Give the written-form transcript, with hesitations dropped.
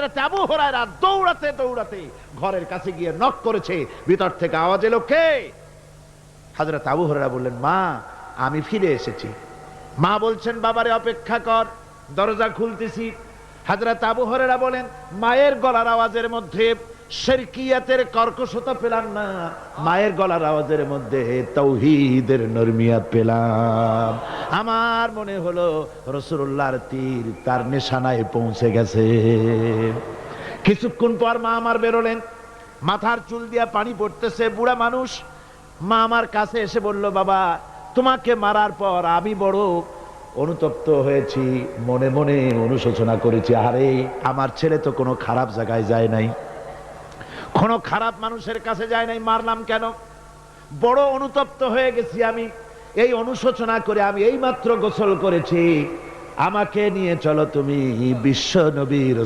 হযরত আবু হুরায়রা দৌড়াতে দৌড়াতে ঘরের কাছে গিয়ে নক করেছে। ভিতর থেকে আওয়াজ এলো, কে? হযরত আবু হুরায়রা বললেন, মা, আমি ফিরে এসেছি। মা বলছেন, বাবারে অপেক্ষা কর, দরজা খুলতেছি। হযরত আবু হুরায়রা বলেন, মায়ের গলার আওয়াজের মধ্যে শিরকিয়াতের কর্কশতা পেলাম না, মায়ের গলার আওয়াজের মধ্যে তাওহীদের নরমিয়াত পেলাম। আমার মনে হলো রাসূলুল্লাহর তীর তার নিশানায় পৌঁছে গেছে। কিছুক্ষণ পর মা আমার বেরোলেন, মাথার চুল দিয়া পানি পড়তেছে, বুড়া মানুষ। মা আমার কাছে এসে বলল, বাবা, তোমাকে মারার পর আমি বড় অনুতপ্ত হয়েছি, মনে মনে অনুশোচনা করেছি। আরে আমার ছেলে তো কোনো খারাপ জায়গায় যায় নাই, কোনো খারাপ মানুষের কাছে যায় নাই, মারলাম কেন? বড় অনুতপ্ত হয়ে গেছি আমি। এই অনুশোচনা করে আমি এই মাত্র গোসল করেছি, আমাকে নিয়ে চলো তুমি বিশ্ব নবীর